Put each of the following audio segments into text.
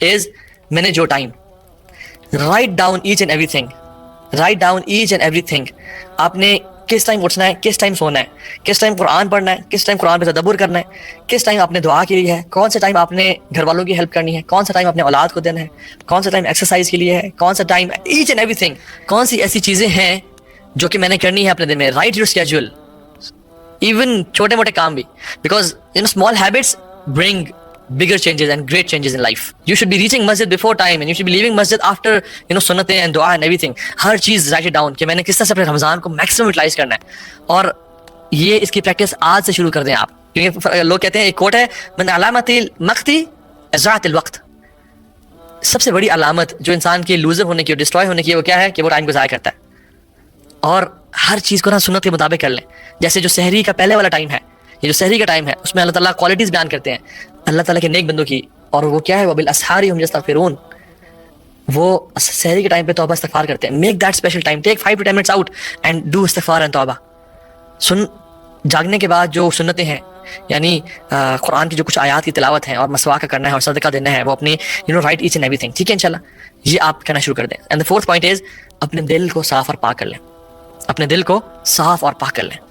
Is manage your time. Write down each and everything. Write down each and everything. آپ نے کس time اٹھنا ہے, کس ٹائم سونا ہے, کس ٹائم قرآن پڑھنا ہے, کس ٹائم قرآن پہ تدبر کرنا ہے, کس ٹائم آپ نے دعا کے لیے ہے, کون سا ٹائم آپ نے گھر والوں کی ہیلپ کرنی ہے, کون سا ٹائم اپنے اولاد کو دینا ہے, کون سا ٹائم ایکسرسائز کے لیے ہے, کون سا time each and everything. کون سی ایسی چیزیں ہیں جو کہ میں نے کرنی ہے اپنے دن میں. رائٹ یور اسکیجول, ایون چھوٹے موٹے کام بھی, because small habits bring bigger changes and great changes in life. You should be reaching masjid before time and you should be leaving masjid after sunnatein and dua and everything. ہر چیز write it down کہ میں نے کس طرح سے اپنے رمضان کو maximum utilise کرنا ہے, اور یہ اس کی پریکٹس آج سے شروع کر دیں آپ. کیونکہ لوگ کہتے ہیں, ایک کوٹ ہے, من علامت المقتی اضاعت الوقت. سب سے بڑی علامت جو انسان کے لوزر ہونے کی اور ڈسٹروائے ہونے کی وہ کیا ہے کہ وہ ٹائم کو ضائع کرتا ہے. اور ہر چیز کو نا سنت کے مطابق کر لیں. جیسے جو سحری کا پہلے والا ٹائم ہے, یہ جو سحری کا ٹائم ہے, اس میں اللہ تعالیٰ کوالٹیز بیان کرتے ہیں اللہ تعالیٰ کے نیک بندوں کی, اور وہ کیا ہے, وبالاسحار هم یستغفرون. وہ سحری کے ٹائم پہ توبہ استغفار کرتے ہیں. Make that special time, take 5 to 10 minutes out and do استغفار اینڈ توبہ. جاگنے کے بعد جو سنتیں ہیں, یعنی قرآن کی جو کچھ آیات کی تلاوت ہیں, اور مسواک کا کرنا ہے, اور صدقہ دینا ہے, وہ اپنی write each and everything. ٹھیک ہے انشاءاللہ, یہ آپ کرنا شروع کر دیں. And the 4th point is اپنے دل کو صاف اور پاک کر لیں. اپنے دل کو صاف اور پاک کر لیں.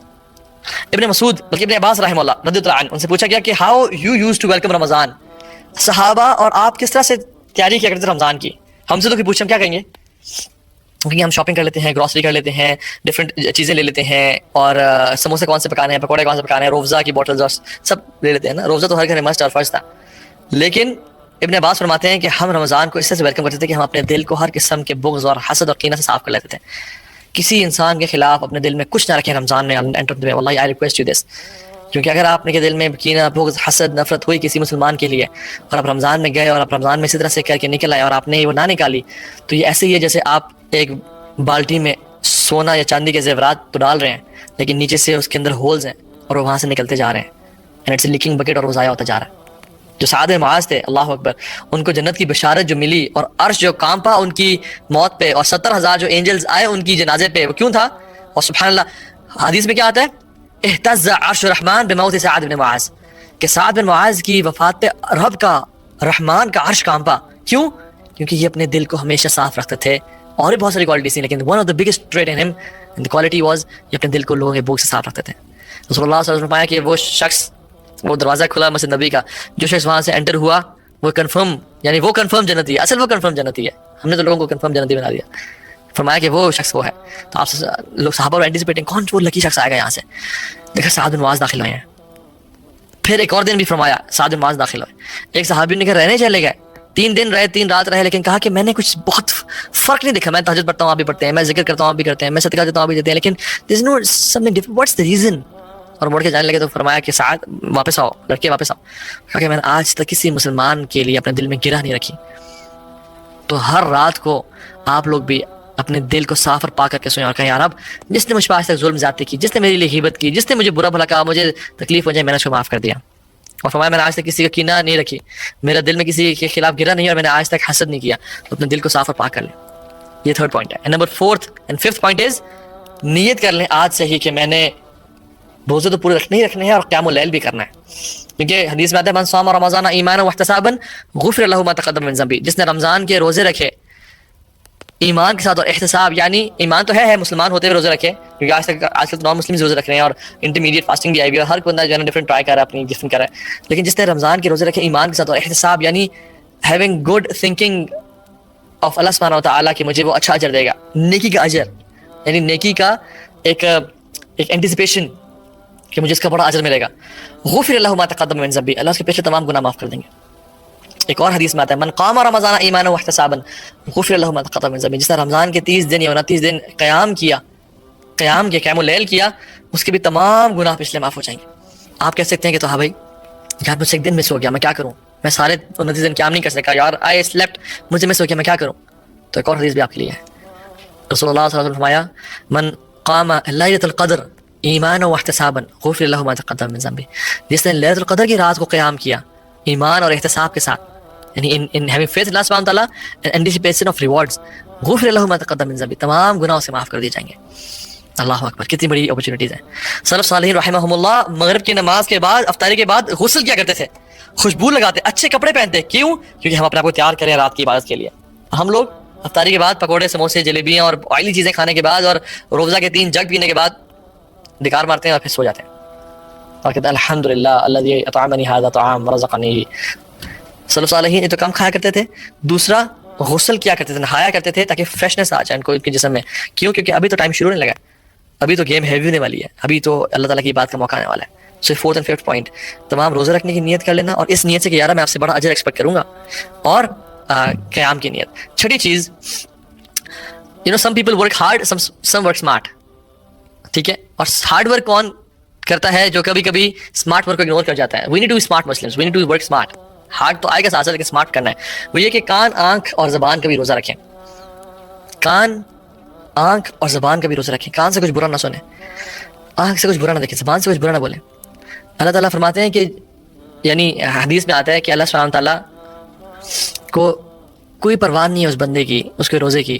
ابن مسعود بلکہ ابن عباس رحمہ اللہ رضی اللہ عنہ, ان سے پوچھا گیا کہ how you used to welcome Ramzan. صحابہ اور آپ کس طرح سے تیاری کیا کرتے تھے رمضان کی. ہم سے تو پوچھیں ہم کیا کہیں گے, کیونکہ ہم شاپنگ کر لیتے ہیں, گروسری کر لیتے ہیں, ڈفرینٹ چیزیں لے لیتے ہیں, اور سموسے کون سے پکانے ہیں, پکوڑے کون سے پکانے ہیں, روزہ کی بوٹلز اور سب لے لیتے ہیں نا. روزہ تو ہر گھر میں مسٹ اور فرض تھا, لیکن ابن عباس فرماتے ہیں کہ ہم رمضان کو اس طرح سے ویلکم کرتے تھے کہ ہم اپنے دل کو ہر قسم کے بغض اور حسد اور کینہ سے صاف کر لیتے تھے. کسی انسان کے خلاف اپنے دل میں کچھ نہ رکھیں رمضان میں. واللہ آئی ریکویسٹ یو دس, کیونکہ اگر آپ کے دل میں کینہ, بغض, حسد, نفرت ہوئی کسی مسلمان کے لیے, اور آپ رمضان میں گئے اور آپ رمضان میں اسی طرح سے کر کے نکل آئے اور آپ نے وہ نہ نکالی, تو یہ ایسے ہی ہے جیسے آپ ایک بالٹی میں سونا یا چاندی کے زیورات تو ڈال رہے ہیں, لیکن نیچے سے اس کے اندر ہولز ہیں اور وہ وہاں سے نکلتے جا رہے ہیں, and it's a leaking bucket, اور وہ ضائع ہوتا جا رہا ہے. جو سعد بن معاذ تھے, اللہ اکبر, ان کو جنت کی بشارت جو ملی اور عرش جو کانپا ان کی موت پہ, اور 70,000 جو اینجلز آئے ان کی جنازے پہ, وہ کیوں تھا؟ اور سبحان اللہ حدیث میں کیا آتا ہے, اہتز عرش الرحمن بموت سعد بن معاذ, کہ سعد بن معاذ کی وفات پہ رب کا, رحمان کا عرش کانپا. کیوں؟ کیونکہ یہ اپنے دل کو ہمیشہ صاف رکھتے تھے. اور بھی بہت ساری کوالٹیز تھیں, لیکن one of the biggest trait in him and quality was یہ اپنے دل کو لوگوں کے بغض سے صاف رکھتے تھے. رسول اللہ صلی اللہ علیہ وسلم نے فرمایا کہ وہ شخص, وہ دروازہ کھلا مسجد نبی کا, جو شخص وہاں سے انٹر ہوا وہ کنفرم, یعنی وہ کنفرم جنتی ہے. اصل وہ کنفرم جنتی ہے, ہم نے تو لوگوں کو کنفرم جنتی بنا دیا. فرمایا کہ وہ شخص وہ ہے. تو آپ لوگ صحابہ اینٹیسپیٹنگ کون وہ لکی شخص آئے گا یہاں سے. دیکھا سعد بن معاذ داخل ہوئے ہیں. پھر ایک اور دن بھی فرمایا سعد بن معاذ داخل ہوئے. ایک صحابی نے کہا رہنے چلے گئے, 3 دن رہے 3 رات رہے, لیکن کہا کہ میں نے کچھ بہت فرق نہیں دیکھا. میں تہجد پڑھتا ہوں آپ بھی پڑھتے ہیں, میں ذکر کرتا ہوں آپ بھی کرتے ہیں, میں صدقہ دیتا ہوں آپ بھی دیتے ہیں, لیکن there is no something different, what's the reason. اور مڑ کے جانے لگے تو فرمایا کہ سعد واپس آؤ, لڑکے واپس آؤ. کہا کہ میں نے آج تک کسی مسلمان کے لیے اپنے دل میں گرہ نہیں رکھی. تو ہر رات کو آپ لوگ بھی اپنے دل کو صاف اور پاک کر کے سوئیں اور کہیں, یار اب جس نے مجھ پر آج تک ظلم زیادتی کی, جس نے میرے لیے غیبت کی, جس نے مجھے برا بھلا کہا, مجھے تکلیف ہو جائے, میں نے اس کو معاف کر دیا. اور فرمایا میں نے آج تک کسی کا کینہ نہیں رکھی, میرا دل میں کسی کے خلاف گرا نہیں, اور میں نے آج تک حسد نہیں کیا. تو اپنے دل کو صاف اور پاک کر لیں. یہ 3rd پوائنٹ ہے. Number 4th and 5th point is نیت کر لیں آج سے ہی کہ میں نے روزے تو پورے رکھنے ہی رکھنے ہیں, اور قیام اللیل بھی کرنا ہے. کیونکہ حدیث میں آتا ہے من صام رمضان ایمانا واحتسابا غفر له ما تقدم من ذنبه. جس نے رمضان کے روزے رکھے ایمان کے ساتھ اور احتساب, یعنی ایمان تو ہے مسلمان ہوتے ہوئے روزے رکھے, کیونکہ آج کل نان مسلم روزے رکھ رہے ہیں, اور انٹرمیڈیٹ فاسٹنگ بھی آئی ہوئی ہے, ہر بندہ جو ہے نا ڈفرنٹ ٹرائی کر رہا ہے, اپنی ڈفرنٹ کر رہا ہے. لیکن جس نے رمضان کے روزے رکھے ایمان کے ساتھ اور احتساب, یعنی ہیونگ گڈ تھنکنگ آف اللہ سبحانہ و تعالیٰ کہ مجھے وہ اچھا اجر دے گا, نیکی کا اجر, یعنی نیکی کا ایک اینٹیسپیشن کہ مجھے اس کا بڑا اجر ملے گا. غفر اللہ ما تقدم من ذنبی, اللہ اس کے پچھلے تمام گناہ معاف کر دیں گے. ایک اور حدیث میں آتا ہے من قام رمضان ایمانا واحتسابا غفر اللہ ما تقدم من ذنبی. جس نے رمضان کے 30 دن یا 29 دن قیام کیا, قیام اللیل کیا, اس کے بھی تمام گناہ پچھلے معاف ہو جائیں گے. آپ کہہ سکتے ہیں کہ تو ہاں بھائی یار مجھ سے ایک دن مس ہو گیا, میں کیا کروں, میں سارے 29 دن قیام نہیں کر سکا, یار آئی سلیپٹ, مجھے مس ہو گیا, میں کیا کروں. تو ایک اور حدیث بھی آپ کے لیے ہے. رسول اللہ صلی اللہ علیہ وسلم فرمایا من قام لیلۃ القدر ایمانا واحتسابا غفر اللہ ما تقدم من ذنبہ. جس نے لیلۃ القدر کی رات کو قیام کیا ایمان اور احتساب کے ساتھ, یعنی in having faith in Allah subhanahu wa ta'ala and anticipation of rewards, غفر اللہ ما تقدم من ذنبہ, تمام گناہوں سے معاف کر دیے جائیں گے. اللہ اکبر، کتنی بڑی اپرچونیٹیز ہیں. سلف صالحین رحمہم اللہ مغرب کی نماز کے بعد افطاری کے بعد غسل کیا کرتے تھے، خوشبو لگاتے، اچھے کپڑے پہنتے. کیوں؟ کیونکہ ہم اپنے آپ کو تیار کریں رات کی عبادت کے لیے. ہم لوگ افطاری کے بعد پکوڑے سموسے جلیبیاں اور آئلی چیزیں کھانے کے بعد اور روزہ کے 3 جگ پینے کے بعد ڈکار مارتے ہیں اور پھر سو جاتے ہیں اور کہتے ہیں الحمدللہ الذی اطعمنی ھذا طعام ورزقنی. سلف صالحین یہ تو کم کھایا کرتے تھے. دوسرا غسل کیا کرتے تھے، نہایا کرتے تھے تاکہ فریشنس آ جائے ان کے جسم میں. کیوں؟ کیونکہ ابھی تو ٹائم شروع نہیں لگا، ابھی تو گیم ہیوی ہونے والی ہے، ابھی تو اللہ تعالیٰ کی بات کا موقع آنے والا ہے. سو 4th and 5th پوائنٹ، تمام روزہ رکھنے کی نیت کر لینا اور اس نیت سے کہ یار میں آپ سے بڑا اجر ایکسپیکٹ کروں گا، اور قیام کی نیت. چھٹی چیز، some people work hard, some work smart. ٹھیک ہے، اور ہارڈ ورک کون کرتا ہے؟ جو کبھی کبھی اسمارٹ ورک کو اگنور کر جاتا ہے. We need to smart Muslims, we need to work smart. Hard تو آئے گا ساتھ لیکن اسمارٹ کرنا ہے. وہ یہ کہ کان، آنکھ اور زبان کا بھی روزہ رکھیں. کان، آنکھ اور زبان کا بھی روزہ رکھیں. کان سے کچھ برا نہ سنیں، آنکھ سے کچھ برا نہ دیکھیں، زبان سے کچھ برا نہ بولیں. اللہ تعالیٰ فرماتے ہیں کہ یعنی حدیث میں آتا ہے کہ اللہ سبحانہ تعالیٰ کو کوئی پرواہ نہیں ہے اس بندے کی، اس کے روزے کی،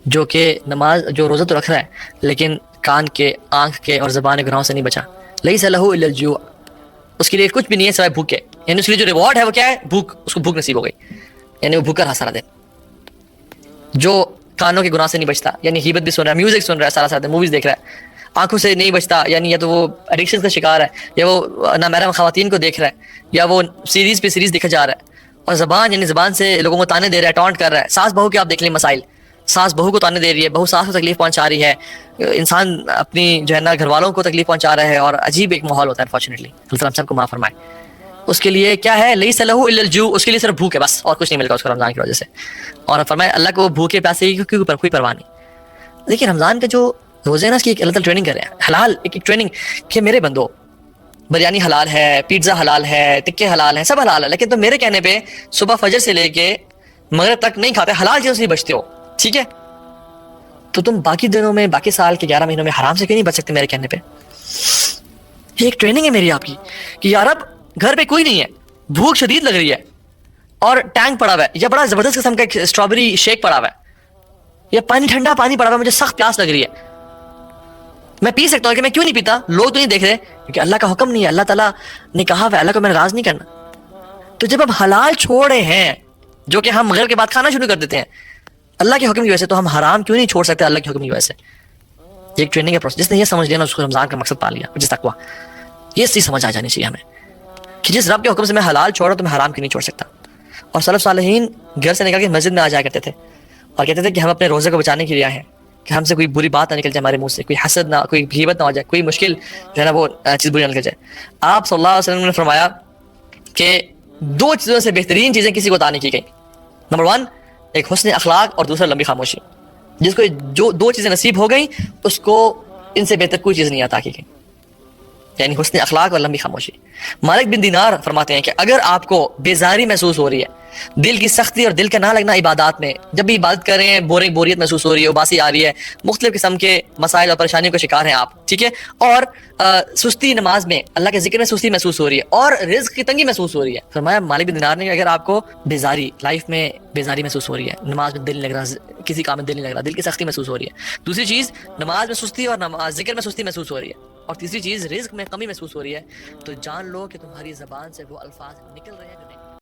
جو کہ نماز، جو روزہ تو رکھ رہا ہے لیکن کان کے، آنکھ کے اور زبان کے گناہوں سے نہیں بچا. لیس لہ الا الجوع، اس کے لیے کچھ بھی نہیں ہے سوائے بھوک کے. یعنی اس کے لیے جو ریوارڈ ہے وہ کیا ہے؟ بھوک. اس کو بھوک نصیب ہو گئی، یعنی وہ بھوکا رہا سارا دن. جو کانوں کے گناہ سے نہیں بچتا، یعنی غیبت بھی سن رہا ہے، میوزک سن رہا ہے سارا دن، موویز دیکھ رہا ہے. آنکھوں سے نہیں بچتا، یعنی یا تو وہ ایڈکشن کا شکار ہے، یا وہ نامحرم خواتین کو دیکھ رہا ہے، یا وہ سیریز پہ سیریز دیکھا جا رہا ہے. اور زبان، یعنی زبان سے لوگوں کو تانے دے رہا ہے، ٹانٹ کر رہا ہے. ساس بہو کے آپ دیکھ لیں مسائل، ساس بہو کو تانے دے رہی ہے، بہو ساس کو تکلیف پہنچا رہی ہے، انسان اپنی جو ہے نا گھر والوں کو تکلیف پہنچا رہا ہے، اور عجیب ایک ماحول ہوتا ہے. انفارچونیٹلی اللہ تعالیٰ ہم سب کو معاف فرمائے. اس کے لیے کیا ہے؟ لیس لہ الا الجوع، اس کے لیے صرف بھوک ہے بس، اور کچھ نہیں ملتا اس کو رمضان کی وجہ سے. اور فرمائے اللہ کو بھوکے پیاسے ہی کیوں، کوئی پرواہ نہیں. دیکھیں رمضان کا جو روزے نا، اس کی ایک اللہ تعالیٰ ٹریننگ کر رہے ہیں، حلال ایک ٹریننگ کہ میرے بندو بریانی حلال ہے، پیزا حلال ہے، ٹکے حلال ہیں، سب حلال ہے، لیکن تم میرے کہنے پہ صبح فجر سے لے کے مغرب تک نہیں کھاتے، حلال چیزوں سے نہیں بچتے ہو. ٹھیک ہے، تو تم باقی دنوں میں، باقی سال کے 11 مہینوں میں حرام سے کیوں نہیں بچ سکتے میرے کہنے پہ؟ یہ ایک ٹریننگ ہے میری آپ کی کہ یار اب گھر پہ کوئی نہیں ہے، بھوک شدید لگ رہی ہے، اور ٹینک پڑا ہوا ہے، یا بڑا زبردست قسم کا اسٹرابری شیک پڑا ہوا ہے، یا پانی، ٹھنڈا پانی پڑا ہوا ہے، مجھے سخت پیاس لگ رہی ہے، میں پی سکتا ہوں کہ میں کیوں نہیں پیتا؟ لوگ تو نہیں دیکھ رہے، کیونکہ اللہ کا حکم نہیں ہے، اللہ تعالیٰ نے کہا ہوا ہے، اللہ کو میں نے راض نہیں کرنا. تو جب ہم حلال چھوڑ رہے ہیں، جو کہ ہم مغرب کے بعد کھانا شروع کر دیتے ہیں اللہ کے حکم کی وجہ سے، تو ہم حرام کیوں نہیں چھوڑ سکتے اللہ کے حکم کی وجہ سے؟ یہ ایک ٹریننگ ہے پروسیس. جس نے یہ سمجھ لیا نا، اس کو رمضان کا مقصد پا لیا، جس تقویٰ. یہ چیز سمجھ آ جانی چاہیے ہمیں کہ جس رب کے حکم سے میں حلال چھوڑا تو میں حرام کیوں نہیں چھوڑ سکتا. اور سلف صالحین گھر سے نکل کے مسجد میں آ جایا کرتے تھے اور کہتے تھے کہ ہم اپنے روزے کو بچانے کے لیے آئے ہیں، کہ ہم سے کوئی بری بات نہ نکل جائے ہمارے منہ سے، کوئی حسد نہ، کوئی غیبت نہ ہو جائے، کوئی مشکل جو ہے نا وہ چیز بری نہ نکل جائے. آپ صلی اللہ علیہ وسلم نے فرمایا کہ 2 چیزوں سے بہترین چیزیں کسی کو عطا نہیں کی گئی. نمبر 1 ایک حسن اخلاق، اور دوسرا لمبی خاموشی. جس کو جو 2 چیزیں نصیب ہو گئیں اس کو ان سے بہتر کوئی چیز نہیں عطا کی گئی، یعنی حسن اخلاق اور لمبی خاموشی. مالک بن دینار فرماتے ہیں کہ اگر آپ کو بیزاری محسوس ہو رہی ہے، دل کی سختی اور دل کا نہ لگنا عبادات میں، جب بھی عبادت کر رہے ہیں بوریت محسوس ہو رہی ہے، اباسی آ رہی ہے، مختلف قسم کے مسائل اور پریشانیوں کا شکار ہیں آپ، ٹھیک ہے، اور سستی نماز میں، اللہ کے ذکر میں سستی محسوس ہو رہی ہے، اور رزق کی تنگی محسوس ہو رہی ہے، فرمایا مالک بن دینار نے کہ اگر آپ کو بیزاری، لائف میں بیزاری محسوس ہو رہی ہے، نماز میں دل نہیں لگ رہا، کسی کام میں دل نہیں لگ رہا، دل کی سختی محسوس ہو رہی ہے، دوسری چیز نماز میں سستی اور ذکر میں سستی محسوس ہو رہی ہے، اور تیسری چیز رزق میں کمی محسوس ہو رہی ہے، تو جان لو کہ تمہاری زبان سے وہ الفاظ نکل رہے ہیں